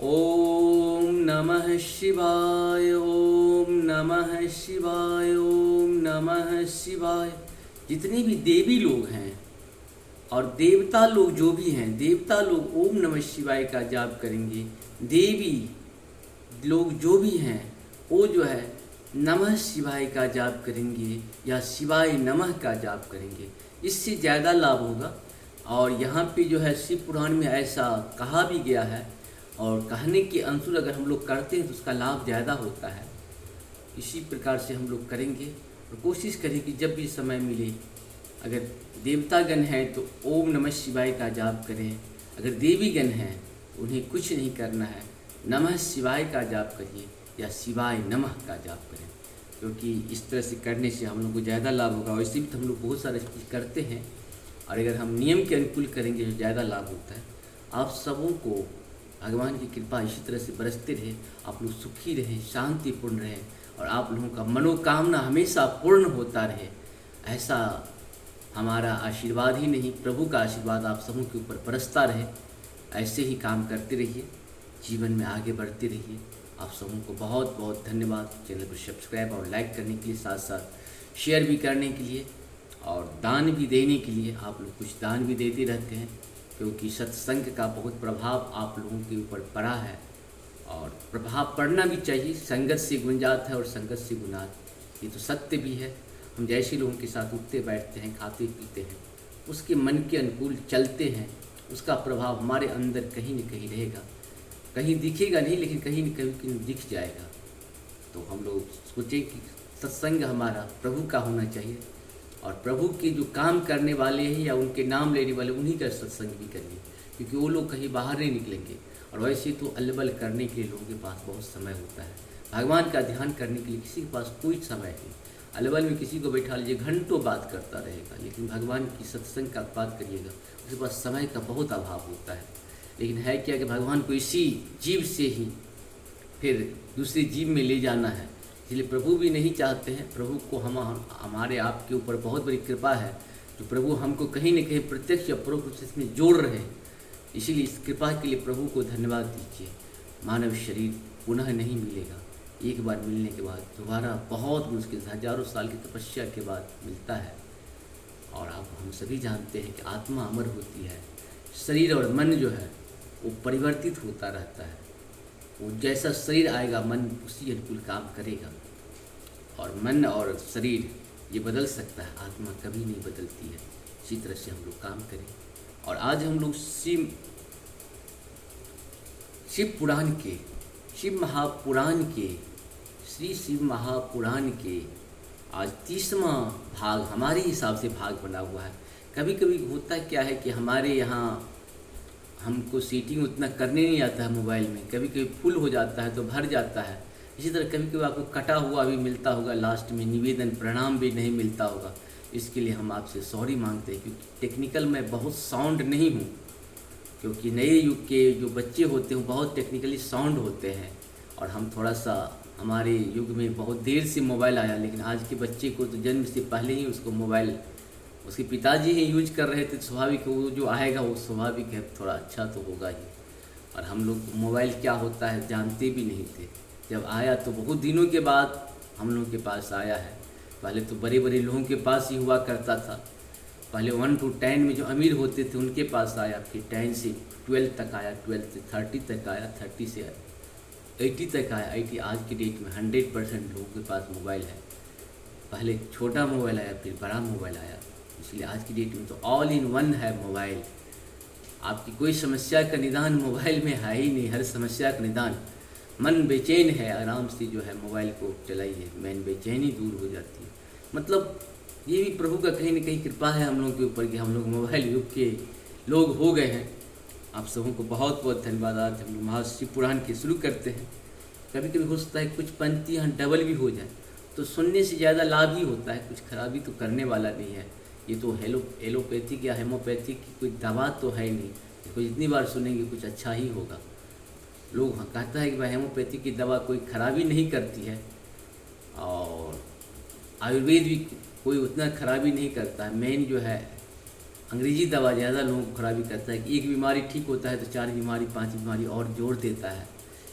ओम नमः शिवाय, ओम नमः शिवाय, ओम नमः शिवाय। जितने भी देवी लोग हैं और देवता लोग जो भी हैं, देवता लोग ओम नमः शिवाय का जाप करेंगे। देवी लोग जो भी हैं वो जो है नमः शिवाय का जाप करेंगे या शिवाय नमः का जाप करेंगे। इससे ज़्यादा लाभ होगा। और यहाँ पे जो है शिव पुराण में ऐसा कहा भी गया है, और कहने के अनुसार अगर हम लोग करते हैं तो उसका लाभ ज़्यादा होता है। इसी प्रकार से हम लोग करेंगे और कोशिश करें कि जब भी समय मिले, अगर देवतागण हैं तो ओम नमः शिवाय का जाप करें, अगर देवीगण हैं तो उन्हें कुछ नहीं करना है, नमः शिवाय का जाप करिए या शिवाय नमः का जाप करें, क्योंकि इस तरह से करने से हम लोग को ज़्यादा लाभ होगा। और इसी भी हम लोग बहुत सारे चीज़ करते हैं, और अगर हम नियम के अनुकूल करेंगे तो ज़्यादा लाभ होता है। आप सबों को भगवान की कृपा इसी तरह से बरसते रहे, आप लोग सुखी रहें, शांतिपूर्ण रहें, और आप लोगों का मनोकामना हमेशा पूर्ण होता रहे, ऐसा हमारा आशीर्वाद ही नहीं, प्रभु का आशीर्वाद आप सबों के ऊपर बरसता रहे। ऐसे ही काम करते रहिए, जीवन में आगे बढ़ते रहिए। आप सबों को बहुत बहुत धन्यवाद चैनल को सब्सक्राइब और लाइक करने के लिए, साथ साथ शेयर भी करने के लिए और दान भी देने के लिए। आप लोग कुछ दान भी देते रहते हैं, क्योंकि सत्संग का बहुत प्रभाव आप लोगों के ऊपर पड़ा है, और प्रभाव पड़ना भी चाहिए। संगत से गुंजात है और संगत से गुनात, ये तो सत्य भी है। हम जैसे लोगों के साथ उठते बैठते हैं, खाते पीते हैं, उसके मन के अनुकूल चलते हैं, उसका प्रभाव हमारे अंदर कहीं न कहीं रहेगा। कहीं दिखेगा नहीं, लेकिन कहीं न कहीं दिख जाएगा। तो हम लोग सोचें कि सत्संग हमारा प्रभु का होना चाहिए, और प्रभु के जो काम करने वाले हैं या उनके नाम लेने वाले, उन्हीं का सत्संग भी करिए, क्योंकि वो लोग कहीं बाहर नहीं निकलेंगे। और वैसे तो अल्लबल करने के लिए लोगों के पास बहुत समय होता है, भगवान का ध्यान करने के लिए किसी के पास कोई समय नहीं। अल्लबल में किसी को बैठा लीजिए, घंटों बात करता रहेगा, लेकिन भगवान की सत्संग का बात करिएगा, उसके पास समय का बहुत अभाव होता है। लेकिन है क्या कि भगवान को इसी जीव से ही फिर दूसरे जीव में ले जाना है, इसलिए प्रभु भी नहीं चाहते हैं। प्रभु को हमारे आप के ऊपर बहुत बड़ी कृपा है, जो प्रभु हमको कहीं न कहीं प्रत्यक्ष या परोक्ष रूप से इसमें जोड़ रहे हैं। इसीलिए इस कृपा के लिए प्रभु को धन्यवाद दीजिए। मानव शरीर पुनः नहीं मिलेगा, एक बार मिलने के बाद दोबारा बहुत मुश्किल से, हजारों साल की तपस्या के बाद मिलता है। और आप हम सभी जानते हैं कि आत्मा अमर होती है, शरीर और मन जो है वो परिवर्तित होता रहता है। वो जैसा शरीर आएगा मन उसी अनुकूल काम करेगा, और मन और शरीर ये बदल सकता है, आत्मा कभी नहीं बदलती है। इसी तरह से हम लोग काम करें। और आज हम लोग शिव पुराण के, शिव महापुराण के, श्री शिव महापुराण के आज 30वां भाग हमारे हिसाब से भाग बना हुआ है। कभी कभी होता क्या है कि हमारे यहाँ हमको सेटिंग उतना करने नहीं आता है मोबाइल में, कभी कभी फुल हो जाता है तो भर जाता है। इसी तरह कभी कभी आपको कटा हुआ भी मिलता होगा, लास्ट में निवेदन प्रणाम भी नहीं मिलता होगा। इसके लिए हम आपसे सॉरी मांगते हैं, क्योंकि टेक्निकल में बहुत साउंड नहीं हूँ, क्योंकि नए युग के जो बच्चे होते हैं बहुत टेक्निकली साउंड होते हैं, और हम थोड़ा सा, हमारे युग में बहुत देर से मोबाइल आया, लेकिन आज के बच्चे को तो जन्म से पहले ही उसको मोबाइल उसके पिताजी ही यूज कर रहे थे, तो स्वाभाविक वो जो आएगा वो स्वाभाविक है, थोड़ा अच्छा तो होगा ही। और हम लोग मोबाइल क्या होता है जानते भी नहीं थे, जब आया तो बहुत दिनों के बाद हम लोगों के पास आया है। पहले तो बड़े बड़े लोगों के पास ही हुआ करता था, पहले 1 to 10 में जो अमीर होते थे उनके पास आया, फिर 10 से 12 तक आया, 12 से 30 तक आया, 30 से 80 तक आया। 80 आज की डेट में 100% लोगों के पास मोबाइल है। पहले छोटा मोबाइल आया, फिर बड़ा मोबाइल आया, इसलिए आज की डेट में तो ऑल इन वन है मोबाइल। आपकी कोई समस्या का निदान मोबाइल में है ही नहीं, हर समस्या का निदान। मन बेचैन है, आराम से जो है मोबाइल को चलाइए, मन बेचैनी दूर हो जाती है। मतलब ये भी प्रभु का कहीं न कहीं कृपा है हम लोगों के ऊपर कि हम लोग मोबाइल युग के लोग हो गए हैं। आप सबों को बहुत बहुत धन्यवाद। आज हम लोग महाशिव पुराण के शुरू करते हैं। कभी कभी हो सकता है कुछ पंक्तियाँ डबल भी हो जाए, तो सुनने से ज़्यादा लाभ ही होता है, कुछ खराबी तो करने वाला नहीं है। ये तो एलोपैथिक या हेमोपैथिक की कोई दवा तो है नहीं, इसको जितनी बार सुनेंगे कुछ अच्छा ही होगा। लोग कहता है कि भाई हेमोपैथिक की दवा कोई खराबी नहीं करती है, और आयुर्वेद भी कोई उतना खराबी नहीं करता है। मेन जो है अंग्रेजी दवा ज़्यादा लोगों को खराबी करता है कि एक बीमारी ठीक होता है तो 4 बीमारी 5 बीमारी और जोड़ देता है,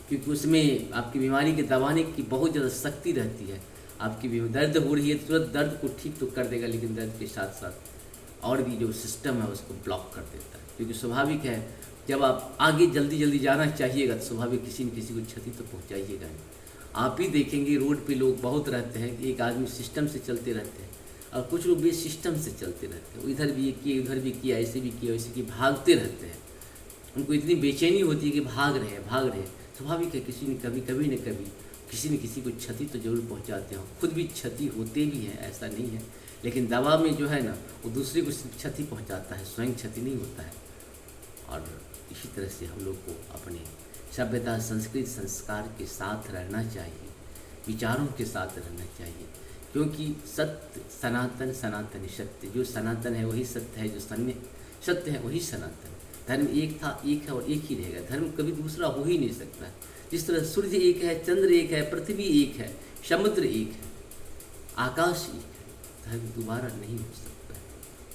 क्योंकि उसमें आपकी बीमारी के दबाने की बहुत ज़्यादा शक्ति रहती है। आपकी भी दर्द हो रही है तो तुरंत दर्द को ठीक तो कर देगा, लेकिन दर्द के साथ साथ और भी जो सिस्टम है उसको ब्लॉक कर देता है। क्योंकि स्वाभाविक है, जब आप आगे जल्दी जल्दी जाना चाहिएगा तो स्वाभाविक किसी न किसी को क्षति तो पहुँचाइएगा नहीं। आप ही देखेंगे रोड पे लोग बहुत रहते हैं कि एक आदमी सिस्टम से चलते रहते हैं और कुछ लोग भी सिस्टम से चलते रहते हैं, इधर भी ये किए उधर भी किया, ऐसे भी किया वैसे कि भागते रहते हैं। उनको इतनी बेचैनी होती है कि भाग रहे हैं। स्वाभाविक है, किसी ने कभी न कभी किसी न किसी को क्षति तो जरूर पहुंचाते हैं। खुद भी क्षति होते भी हैं, ऐसा नहीं है, लेकिन दवा में जो है ना वो दूसरे को सिर्फ क्षति पहुंचाता है, स्वयं क्षति नहीं होता है। और इसी तरह से हम लोग को अपने सभ्यता संस्कृति संस्कार के साथ रहना चाहिए, विचारों के साथ रहना चाहिए, क्योंकि सत्य सनातन, सनातन सत्य। जो सनातन है वही सत्य है, जो सत्य है वही सनातन। धर्म एक था, एक है और एक ही रहेगा। धर्म कभी दूसरा हो ही नहीं सकता। जिस तरह सूर्य एक है, चंद्र एक है, पृथ्वी एक है, समुद्र एक है, आकाश एक है, धर्म दोबारा नहीं हो सकता,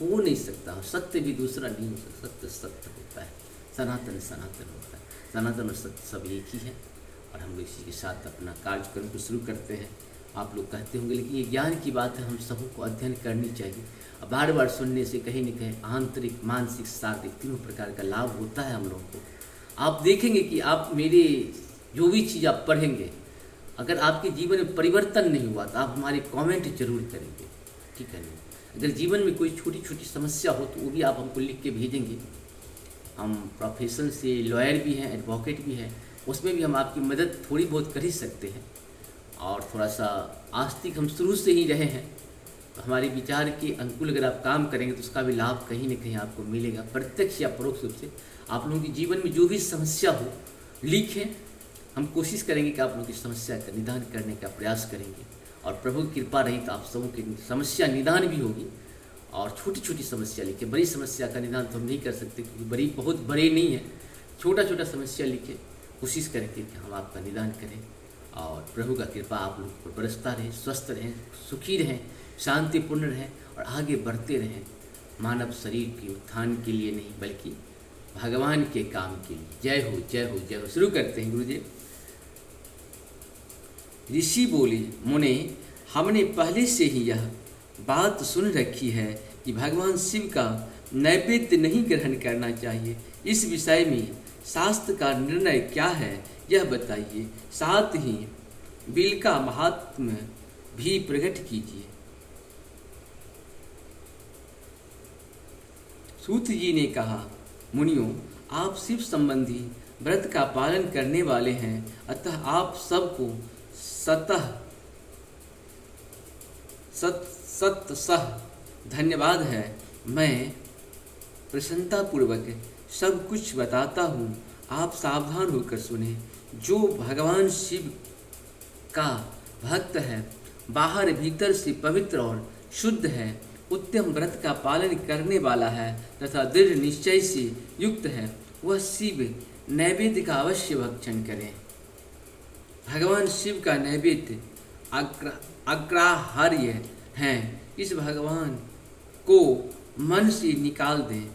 हो नहीं सकता। सत्य भी दूसरा नहीं हो सकता। सत्य सत्य होता है, सनातन सनातन होता है। सनातन और सत्य सब एक ही है। और हम लोग इसी के साथ अपना कार्यक्रम को शुरू करते हैं। आप लोग कहते होंगे लेकिन ये ज्ञान की बात है, हम सबको अध्ययन करनी चाहिए। अब बार बार सुनने से कहीं न कहीं आंतरिक, मानसिक, शारीरिक तीनों प्रकार का लाभ होता है हम लोगों को। आप देखेंगे कि आप मेरे जो भी चीज़ आप पढ़ेंगे, अगर आपके जीवन में परिवर्तन नहीं हुआ तो आप हमारे कमेंट जरूर करेंगे, ठीक है ना। अगर जीवन में कोई छोटी छोटी समस्या हो तो वो भी आप हमको लिख के भेजेंगे। हम प्रोफेशन से लॉयर भी हैं, एडवोकेट भी हैं, उसमें भी हम आपकी मदद थोड़ी बहुत कर ही सकते हैं। और थोड़ा सा आस्तिक हम शुरू से ही रहे हैं, तो हमारे विचार के अनुकूल अगर आप काम करेंगे तो उसका भी लाभ कहीं न कहीं आपको मिलेगा, प्रत्यक्ष या परोक्ष रूप से। आप लोगों के जीवन में जो भी समस्या हो लिखें, हम कोशिश करेंगे कि आप लोगों की समस्या का निदान करने का प्रयास करेंगे। और प्रभु की कृपा रही तो आप सबों की समस्या निदान भी होगी। और छोटी छोटी समस्या लिखें, बड़ी समस्या का निदान तो हम नहीं कर सकते क्योंकि बड़ी बहुत बड़े नहीं है। छोटा छोटा समस्या लिखें, कोशिश करेंगे कि हम आपका निदान करें। और प्रभु का कृपा आप लोग पर बरसता रहे, स्वस्थ रहें, सुखी रहें, शांतिपूर्ण रहें और आगे बढ़ते रहें, मानव शरीर के उत्थान के लिए नहीं बल्कि भगवान के काम के लिए। जय हो जय हो जय हो। शुरू करते हैं गुरुजी। ऋषि बोले, मुने हमने पहले से ही यह बात सुन रखी है कि भगवान शिव का नैवेद्य नहीं ग्रहण करना चाहिए। इस विषय में शास्त्र का निर्णय क्या है यह बताइए, साथ ही बिल का महात्म्य भी प्रकट कीजिए। सूत जी ने कहा, मुनियों आप शिव संबंधी व्रत का पालन करने वाले हैं, अतः आप सबको सतसह धन्यवाद है। मैं प्रसन्नतापूर्वक सब कुछ बताता हूँ, आप सावधान होकर सुने। जो भगवान शिव का भक्त है, बाहर भीतर से पवित्र और शुद्ध है, उत्तम व्रत का पालन करने वाला है तथा दृढ़ निश्चय से युक्त है, वह शिव नैवेद्य का अवश्य भक्षण करें। भगवान शिव का नैवेद्य अग्राह्य है, इस भगवान को मन से निकाल दें।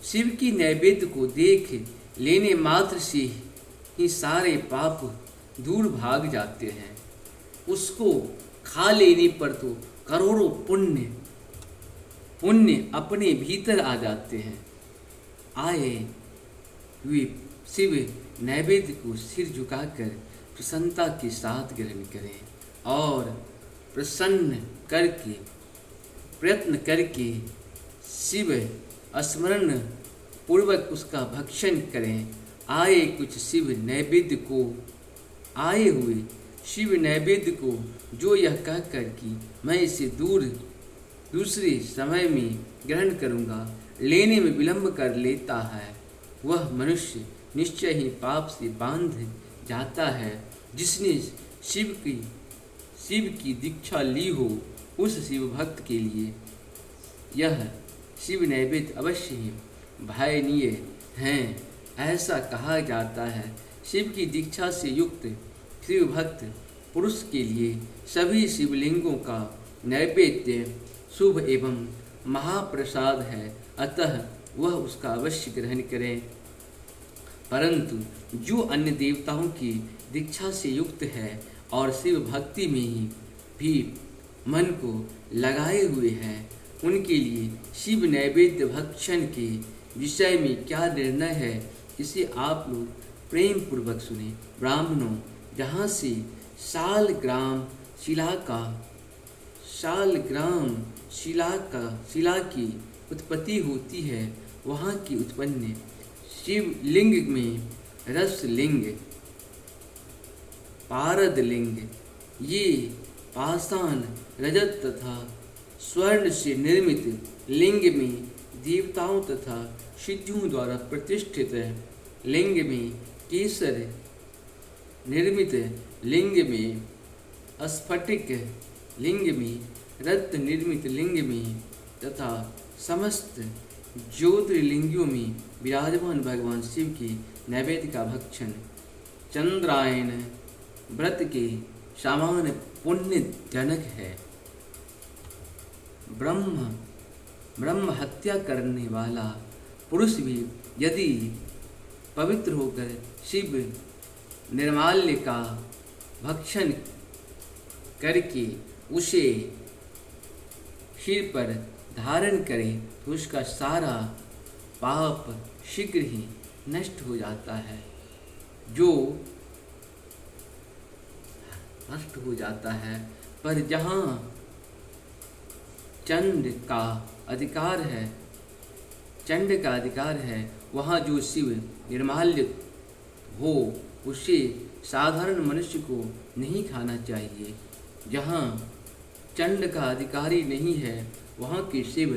शिव की नैवेद्य को देख लेने मात्र से ही सारे पाप दूर भाग जाते हैं। उसको खा लेने पर तो करोड़ों पुण्य अपने भीतर आ जाते हैं। आए हुए शिव नैवेद्य को सिर झुकाकर प्रसन्नता के साथ ग्रहण करें और प्रयत्न करके शिव स्मरण पूर्वक उसका भक्षण करें। आए हुए शिव नैवेद्य को जो यह कहकर कि मैं इसे दूसरे समय में ग्रहण करूँगा, लेने में विलंब कर लेता है, वह मनुष्य निश्चय ही पाप से बांध जाता है। जिसने शिव की दीक्षा ली हो, उस शिव भक्त के लिए यह शिव नैवेद्य अवश्य ही भयनीय हैं, ऐसा कहा जाता है। शिव की दीक्षा से युक्त शिव भक्त पुरुष के लिए सभी शिवलिंगों का नैवेद्य शुभ एवं महाप्रसाद है, अतः वह उसका अवश्य ग्रहण करें। परंतु जो अन्य देवताओं की दीक्षा से युक्त है और शिव भक्ति में ही भी मन को लगाए हुए हैं, उनके लिए शिव नैवेद्य भक्षण के विषय में क्या निर्णय है, इसे आप लोग प्रेम पूर्वक सुने। ब्राह्मणों, जहाँ से शालग्राम शिला की उत्पत्ति होती है, वहाँ की उत्पन्न शिवलिंग में रसलिंग, पारदलिंग, ये पाषाण, रजत तथा स्वर्ण से निर्मित लिंग में देवताओं तथा सिद्धियों द्वारा प्रतिष्ठित लिंग में केसर निर्मित लिंग में स्फटिक लिंग में रत्न निर्मित लिंग में तथा समस्त ज्योतिर्लिंगियों में विराजमान भगवान शिव की नैवेद्य का भक्षण चंद्रायन व्रत के समान पुण्यजनक है। ब्रह्म हत्या करने वाला पुरुष भी यदि पवित्र होकर शिव निर्माल्य का भक्षण करके उसे सिर पर धारण करे तो उसका सारा पाप शीघ्र ही नष्ट हो जाता है। पर जहाँ चंड का अधिकार है, वहाँ जो शिव निर्माल्य हो उसे साधारण मनुष्य को नहीं खाना चाहिए। जहाँ चंड का अधिकारी नहीं है, वहाँ के शिव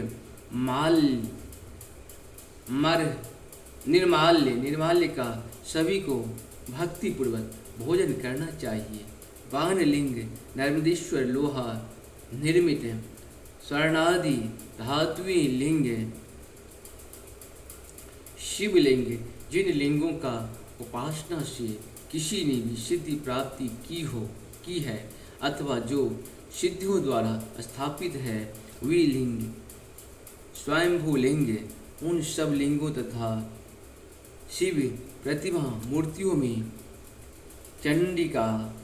निर्माल्य का सभी को भक्तिपूर्वक भोजन करना चाहिए। वानलिंग नर्मदेश्वर लोहा निर्मित स्वर्णादि धातुएं लिंग शिवलिंग, जिन लिंगों का उपासना से किसी ने भी सिद्धि प्राप्ति की है अथवा जो सिद्धियों द्वारा स्थापित है, वे लिंग स्वयंभू लिंग उन सब लिंगों तथा शिव प्रतिमा मूर्तियों में चंडी का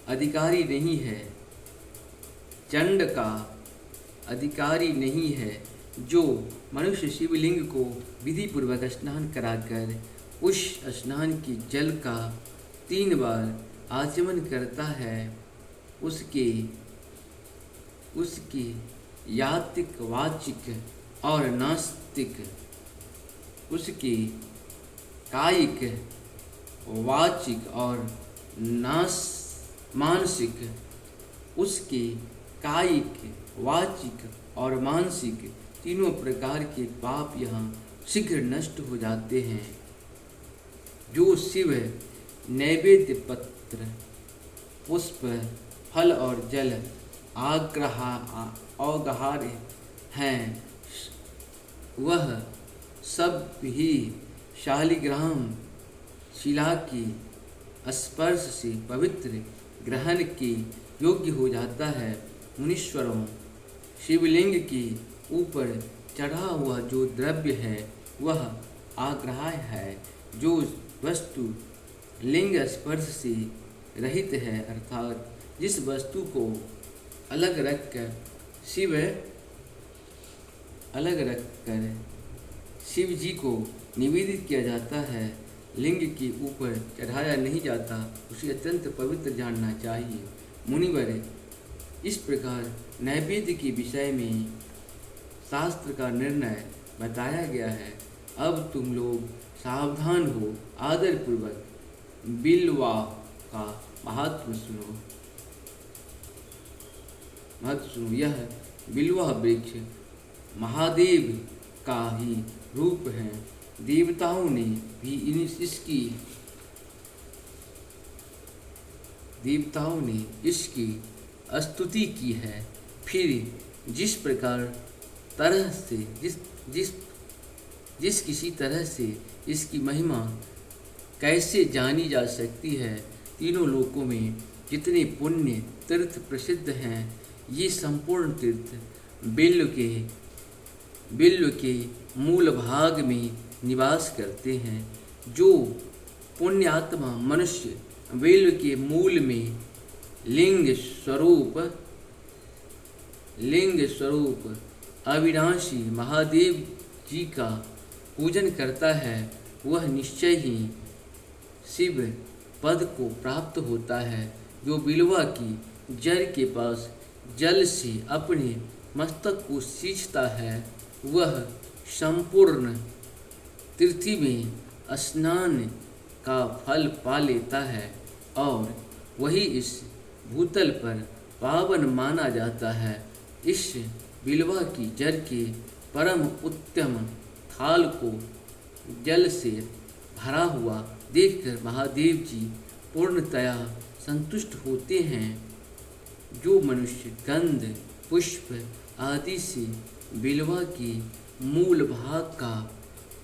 अधिकारी नहीं है। जो मनुष्य शिवलिंग को विधि पूर्वक स्नान कराकर उस स्नान के जल का 3 बार आचमन करता है, उसके यातिक वाचिक और नास्तिक, उसके कायिक वाचिक और मानसिक, उसके कायिक वाचिक और मानसिक तीनों प्रकार के पाप यहाँ शीघ्र नष्ट हो जाते हैं। जो शिव नैवेद्य पत्र पुष्प फल और जल औगहार्य हैं, वह सब ही शालिग्राम शिला की स्पर्श से पवित्र ग्रहण के योग्य हो जाता है। मुनीश्वरों, शिवलिंग के ऊपर चढ़ा हुआ जो द्रव्य है वह आग्राह्य है। जो वस्तु लिंग स्पर्श से रहित है, अर्थात जिस वस्तु को अलग रखकर शिव जी को निवेदित किया जाता है, लिंग के ऊपर चढ़ाया नहीं जाता, उसे अत्यंत पवित्र जानना चाहिए। मुनिवर, इस प्रकार नैवेद्य के विषय में शास्त्र का निर्णय बताया गया है। अब तुम लोग सावधान हो, आदरपूर्वक बिल्वा का महत्व सुनो। यह बिल्वा वृक्ष महादेव का ही रूप है। देवताओं ने भी इसकी स्तुति की है। फिर जिस किसी तरह से इसकी महिमा कैसे जानी जा सकती है। तीनों लोकों में जितने पुण्य तीर्थ प्रसिद्ध हैं, ये संपूर्ण तीर्थ बिल्व के बिल्व के मूल भाग में निवास करते हैं। जो पुण्यात्मा मनुष्य बिल्व के मूल में लिंग स्वरूप अविनाशी महादेव जी का पूजन करता है, वह निश्चय ही शिव पद को प्राप्त होता है। जो बिल्वा की जड़ के पास जल से अपने मस्तक को सींचता है, वह संपूर्ण तीर्थी में स्नान का फल पा लेता है और वही इस भूतल पर पावन माना जाता है। इस बिल्वा की जड़ के परम उत्तम थाल को जल से भरा हुआ देखकर महादेव जी पूर्णतया संतुष्ट होते हैं। जो मनुष्य गंध पुष्प आदि से बिल्वा की मूल भाग का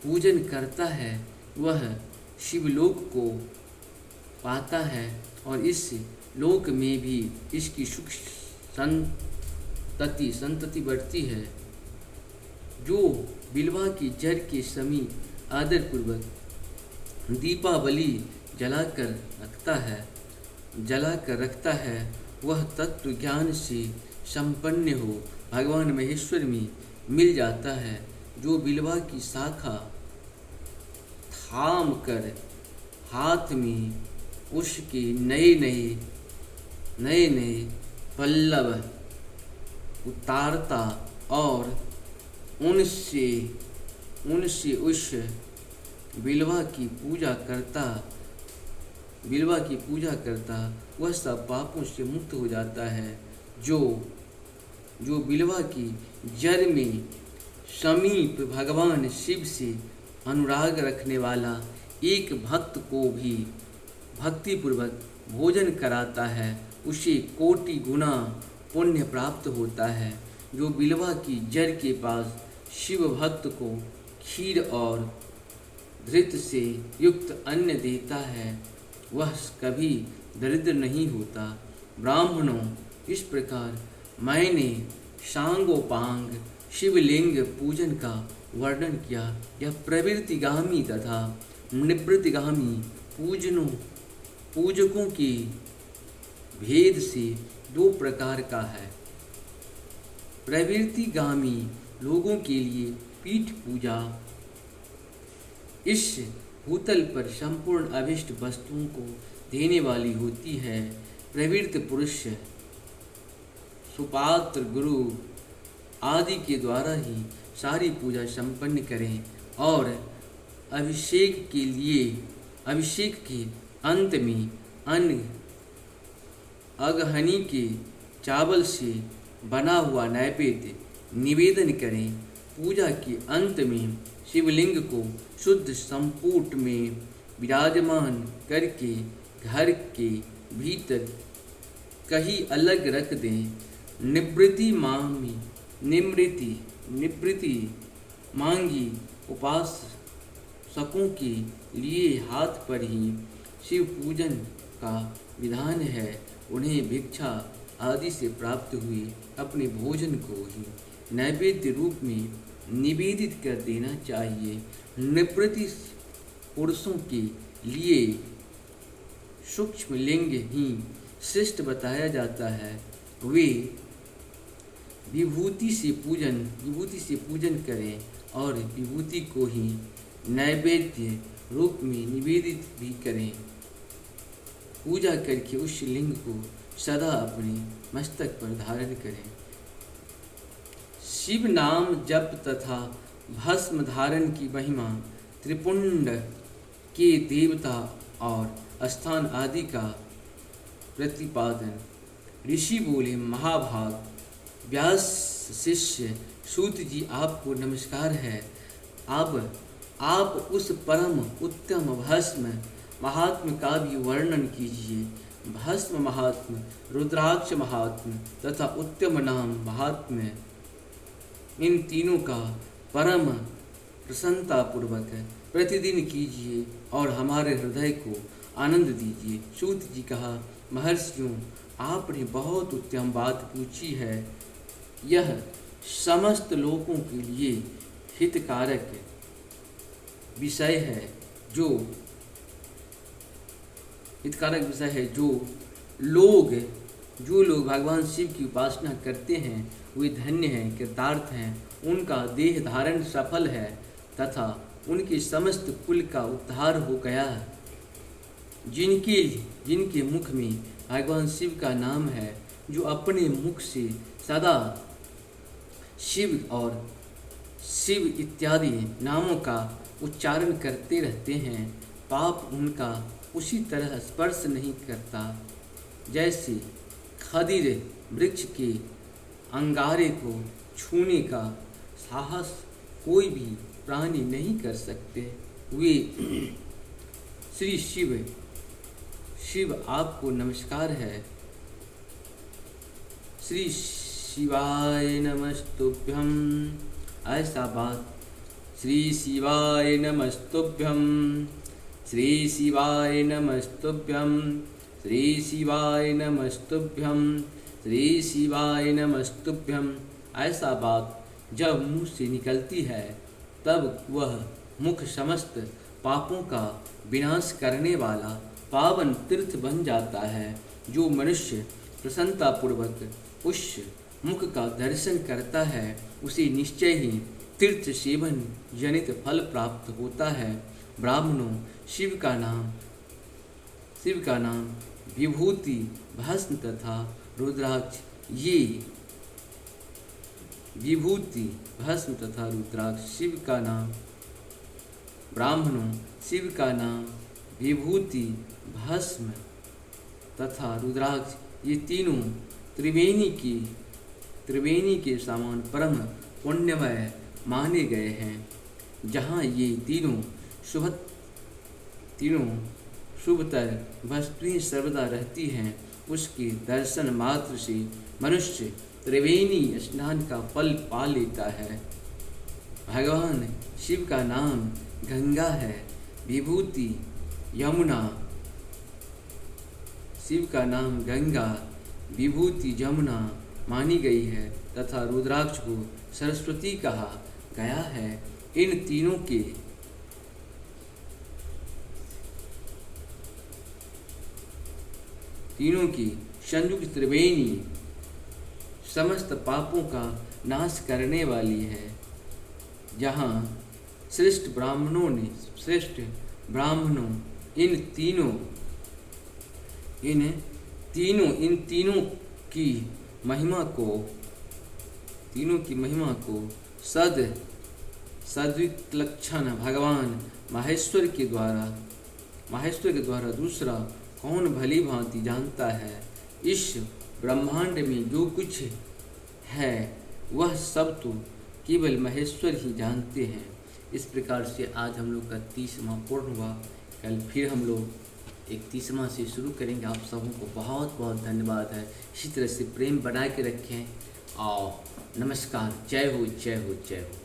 पूजन करता है, वह शिवलोक को पाता है और इस लोक में भी इसकी सुख संतति बढ़ती है। जो बिल्वा की जड़ के समीप आदरपूर्वक दीपावली जलाकर रखता है, वह तत्व ज्ञान से संपन्न हो भगवान महेश्वर में मिल जाता है। जो बिल्वा की शाखा थाम कर हाथ में उसके नए नए पल्लव उतारता और उनसे उस बिल्वा की पूजा करता वह सब पापों से मुक्त हो जाता है। जो बिल्वा की जड़ में समीप भगवान शिव से अनुराग रखने वाला एक भक्त को भी भक्तिपूर्वक भोजन कराता है, उसे कोटि गुना पुण्य प्राप्त होता है। जो बिल्वा की जड़ के पास शिव भक्त को खीर और धृत से युक्त अन्न देता है, वह कभी दरिद्र नहीं होता। ब्राह्मणों, इस प्रकार मैंने सांगोपांग शिवलिंग पूजन का वर्णन किया। यह प्रवृत्तिगामी तथा निवृत्तिगामी पूजकों के भेद से दो प्रकार का है। प्रवृत्तिगामी लोगों के लिए पीठ पूजा इस भूतल पर संपूर्ण अभिष्ट वस्तुओं को देने वाली होती है। प्रवृत्त पुरुष सुपात्र गुरु आदि के द्वारा ही सारी पूजा संपन्न करें और अभिषेक के अंत में अन्न अगहनी के चावल से बना हुआ नैवेद्य निवेदन करें। पूजा के अंत में शिवलिंग को शुद्ध संपुट में विराजमान करके घर के भीतर कहीं अलग रख दें। निवृत्ति मांगी उपासकों के लिए हाथ पर ही शिव पूजन का विधान है। उन्हें भिक्षा आदि से प्राप्त हुए अपने भोजन को ही नैवेद्य रूप में निवेदित कर देना चाहिए। निवृत्ति पुरुषों के लिए सूक्ष्म लिंग ही श्रेष्ठ बताया जाता है। वे विभूति से पूजन करें और विभूति को ही नैवेद्य रूप में निवेदित भी करें। पूजा करके उस लिंग को सदा अपने मस्तक पर धारण करें। शिव नाम जप तथा भस्म धारण की महिमा, त्रिपुंड के देवता और स्थान आदि का प्रतिपादन। ऋषि बोले, महाभाग व्यास शिष्य सूत जी, आपको नमस्कार है। अब आप उस परम उत्तम भस्म महात्म का भी वर्णन कीजिए। भस्म महात्म, रुद्राक्ष महात्म तथा उत्तम नाम महात्म्य, इन तीनों का परम प्रसन्नतापूर्वक प्रतिदिन कीजिए और हमारे हृदय को आनंद दीजिए। सूत जी कहा, महर्षियों, आपने बहुत उत्तम बात पूछी है। यह समस्त लोगों के लिए हितकारक विषय है, जो जो लोग भगवान शिव की उपासना करते हैं वे धन्य हैं, कृतार्थ हैं, उनका देह धारण सफल है तथा उनके समस्त कुल का उद्धार हो गया है। जिनके मुख में भगवान शिव का नाम है, जो अपने मुख से सदा शिव और शिव इत्यादि नामों का उच्चारण करते रहते हैं, पाप उनका उसी तरह स्पर्श नहीं करता जैसे खदिर वृक्ष के अंगारे को छूने का साहस कोई भी प्राणी नहीं कर सकते। वे श्री शिव आपको नमस्कार है। श्री शिवाय नमस्तुभ्यं। ऐसा बात। श्री शिवाय नमस्तुभ्यं। श्री शिवाय नमस्तुभ्यं। श्री शिवाय नमस्तुभ्यं। श्री शिवाय नमस्तुभ्यं। ऐसा बात जब मुँह से निकलती है तब वह मुख समस्त पापों का विनाश करने वाला पावन तीर्थ बन जाता है। जो मनुष्य प्रसन्नतापूर्वक उस मुख का दर्शन करता है उसे निश्चय ही तीर्थ सेवन जनित फल प्राप्त होता है। ब्राह्मणों, शिव का नाम विभूति, भस्म तथा रुद्राक्ष, ये विभूति, भस्म तथा रुद्राक्ष शिव का नाम। ब्राह्मणों, शिव का नाम विभूति, भस्म तथा रुद्राक्ष, ये तीनों त्रिवेणी के समान परम पुण्यमय माने गए हैं। जहाँ ये तीनों शुभतर वस्तुएं सर्वदा रहती हैं, उसके दर्शन मात्र से मनुष्य त्रिवेणी स्नान का फल पा लेता है। भगवान शिव का नाम गंगा है, विभूति यमुना। शिव का नाम गंगा, विभूति यमुना मानी गई है तथा रुद्राक्ष को सरस्वती कहा गया है। इन तीनों की संयुक्त त्रिवेणी समस्त पापों का नाश करने वाली है। जहाँ श्रेष्ठ ब्राह्मणों इन तीनों की महिमा को सद्विलक्षण भगवान महेश्वर के द्वारा दूसरा कौन भली भांति जानता है। इस ब्रह्मांड में जो कुछ है वह सब तो केवल महेश्वर ही जानते हैं। इस प्रकार से आज हम लोग का 30वां पूर्ण हुआ। कल फिर हम लोग 31वां से शुरू करेंगे। आप सबों को बहुत बहुत धन्यवाद है। इसी तरह से प्रेम बना के रखें और नमस्कार। जय हो, जय हो, जय हो।